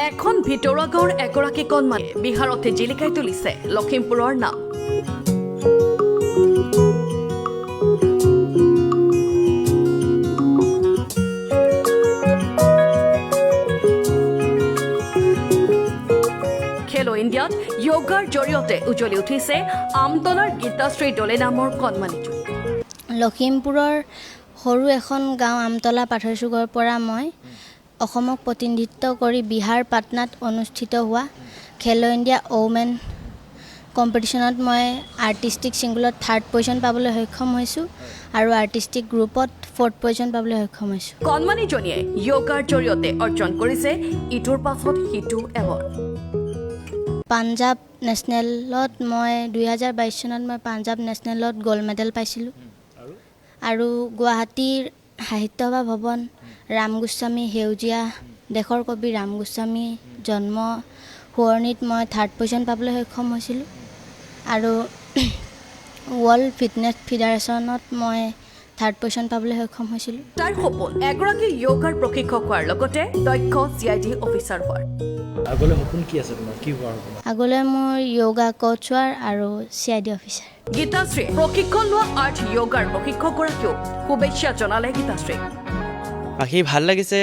এখন ভিতৰুৱা গাঁৱৰ এগৰাকী কণমানে বিহাৰতে জিলিকাই তুলিছে লখিমপুৰৰ নাম। খেলো ইণ্ডিয়াত য়োগাৰ জৰিয়তে উজ্বলি উঠিছে আমতলাৰ গীতাশ্ৰী দলে নামৰ কণমানিটো। লখিমপুৰৰ সৰু এখন গাঁও আমতলা পাথৰচুকৰ পৰা মই অসমক প্ৰতিনিধিত্ব কৰি বিহাৰ পাটনাত অনুষ্ঠিত হোৱা খেলো ইণ্ডিয়া ওমেন কম্পিটিশ্যনত মই আৰ্টিষ্টিক ছিংগলত 3rd পজিশ্যন পাবলৈ সক্ষম হৈছোঁ আৰু আৰ্টিষ্টিক গ্ৰুপত 4th পজিশ্যন পাবলৈ সক্ষম হৈছোঁ। কণমানিজনীয়ে য়োগাৰ জৰিয়তে অৰ্জন কৰিছে ইটোৰ পাছত সিটো এৱাৰ্ড। পাঞ্জাৱ নেশ্যনেলত মই 2022 চনত মই পাঞ্জাৱ নেশ্যনেলত গ'ল্ড মেডেল পাইছিলোঁ আৰু গুৱাহাটীৰ সাহিত্যসভা ভৱন ৰাম গোস্বামী সেউজীয়া দেশৰ কবি ৰাম গোস্বামী জন্ম শুৱৰণিত মই 3rd পজিশ্যন পাবলৈ সক্ষম হৈছিলোঁ আৰু ৱৰ্ল্ড ফিটনেছ ফেডাৰেশ্যনত মই 3rd পজিশ্যন পাবলৈ সক্ষম হৈছিলোঁ। তাৰ সপোন এগৰাকী য়োগাৰ প্ৰশিক্ষক হোৱাৰ লগতে দক্ষ CID অফিচাৰ হোৱাৰ। আগলৈ সপোন কি আছে তোমাৰ, কি হোৱাৰ সপোন? আগলৈ মোৰ য়োগা কোচ হোৱাৰ আৰু CID অফিচাৰ। গীতাশ্ৰীয়ে প্ৰশিক্ষণ লোৱা আৰ্ট য়োগাৰ প্ৰশিক্ষকগৰাকীও শুভেচ্ছা জনালে গীতাশ্ৰীক। সি ভাল লাগিছে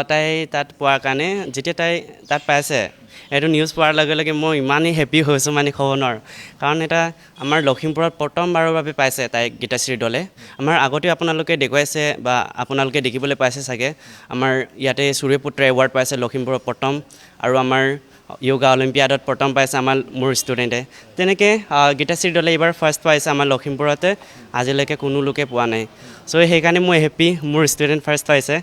তাই তাত পোৱাৰ কাৰণে। যেতিয়া তাই তাত পাইছে এইটো নিউজ পোৱাৰ লগে লগে মই ইমানেই হেপ্পী হৈছোঁ মানে ক'ব নোৱাৰোঁ, কাৰণ এটা আমাৰ লখিমপুৰত প্ৰথমবাৰৰ বাবে পাইছে তাই গীতাশ্ৰী দলে। আমাৰ আগতেও আপোনালোকে দেখুৱাইছে বা আপোনালোকে দেখিবলৈ পাইছে চাগে, আমাৰ ইয়াতে সূৰ্যপুত্ৰ এৱাৰ্ড পাইছে লখিমপুৰৰ প্ৰথম, আৰু আমাৰ য়োগা অলিম্পিয়াডত প্ৰথম পাইছে মোৰ ষ্টুডেণ্টে। তেনেকৈ গীতাশ্ৰী দলে এইবাৰ ফাৰ্ষ্ট পাইছে আমাৰ লখিমপুৰতে, আজিলৈকে কোনো লোকে পোৱা নাই। চ' সেইকাৰণে মই হেপ্পী মোৰ ষ্টুডেণ্ট ফাৰ্ষ্ট পাইছে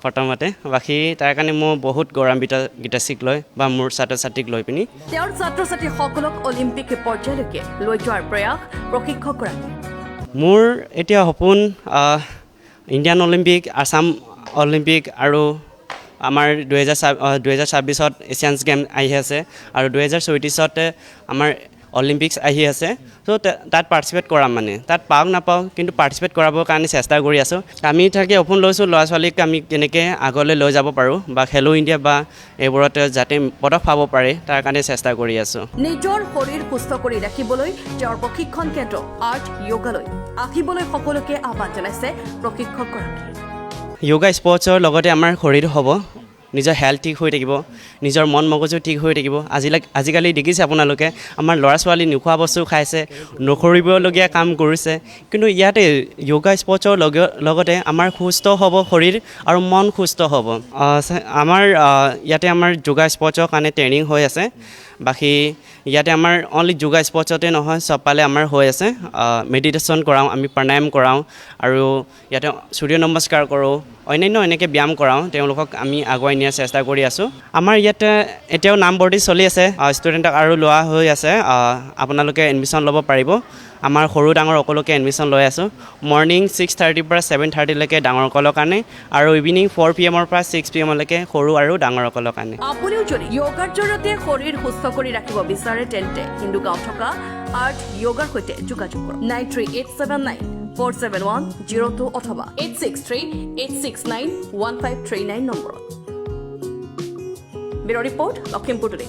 প্ৰথমতে। বাকী তাৰ কাৰণে মই বহুত গৌৰৱান্বিত গীতাশ্ৰীক লৈ বা মোৰ ছাত্ৰ ছাত্ৰীক লৈ পিনি। তেওঁৰ ছাত্ৰ ছাত্ৰীসকলক অলিম্পিক পৰ্যায়লৈকে লৈ যোৱাৰ প্ৰয়াস প্ৰশিক্ষকগৰাকী। মোৰ এতিয়া সপোন ইণ্ডিয়ান অলিম্পিক, আছাম অলিম্পিক আৰু আমাৰ 2026ত এছিয়ানছ গেম আহি আছে আৰু 2034ত আমাৰ অলিম্পিক্স আহি আছে। ত' তাত পাৰ্টিচিপেট কৰাম, মানে তাত পাওঁ নাপাওঁ কিন্তু পাৰ্টিচিপেট কৰাবৰ কাৰণে চেষ্টা কৰি আছোঁ। আমি তাকে সপোন লৈছোঁ ল'ৰা ছোৱালীক আমি কেনেকৈ আগলৈ লৈ যাব পাৰোঁ বা খেলো ইণ্ডিয়া বা এইবোৰত যাতে পদক পাব পাৰে তাৰ কাৰণে চেষ্টা কৰি আছোঁ। নিজৰ শৰীৰ সুস্থ কৰি ৰাখিবলৈ তেওঁৰ প্ৰশিক্ষণ কেন্দ্ৰ আৰ্ট য়োগালৈ আহিবলৈ সকলোকে আহ্বান জনাইছে প্ৰশিক্ষকগৰাকীয়ে। য়োগা স্পৰ্টছৰ লগতে আমাৰ শৰীৰ হ'ব, নিজৰ হেল্থ ঠিক হৈ থাকিব, নিজৰ মন মগজু ঠিক হৈ থাকিব। আজিকালি দেখিছে আপোনালোকে আমাৰ ল'ৰা ছোৱালী নোখোৱা বস্তু খাইছে, নকৰিবলগীয়া কাম কৰিছে, কিন্তু ইয়াতে য়োগা স্পৰ্টছৰ লগতে আমাৰ সুস্থ হ'ব শৰীৰ আৰু মন সুস্থ হ'ব। আমাৰ ইয়াতে আমাৰ যোগা স্পৰ্টছৰ কাৰণে ট্ৰেইনিং হৈ আছে। বাকী ইয়াতে আমাৰ অনলি যোগা স্পৰ্টছতে নহয়, চবফালে আমাৰ হৈ আছে। মেডিটেশ্যন কৰাওঁ, আমি প্ৰাণায়াম কৰাওঁ আৰু ইয়াতে সূৰ্য নমস্কাৰ কৰোঁ, অন্যান্য এনেকৈ ব্যায়াম কৰাওঁ। তেওঁলোকক আমি আগুৱাই নিয়াৰ চেষ্টা কৰি আছোঁ। আমাৰ ইয়াতে এতিয়াও নামভৰ্তি চলি আছে, ষ্টুডেণ্টক আৰু লোৱা হৈ আছে। আপোনালোকে এডমিশ্যন ল'ব পাৰিব। আমাৰ সৰু ডাঙৰ সকলোকে এডমিশ্যন লৈ আছোঁ। মৰ্ণিং 6:30 পৰা 7:30লৈকে ডাঙৰসকলৰ কাৰণে আৰু ইভিনিং 4 PM পৰা 6 PM সৰু আৰু ডাঙৰসকলৰ কাৰণে। আপুনিও যদি য়োগাৰ জৰিয়তে শৰীৰ সুস্থ কৰি ৰাখিব বিচাৰে তেন্তে হিন্দু গাঁৱত থকা আৰ্ট য়োগাৰ সৈতে যোগাযোগ কৰক 9387947102 অথবা 8638691539 নম্বৰত। Bureau report Lakhimpur today.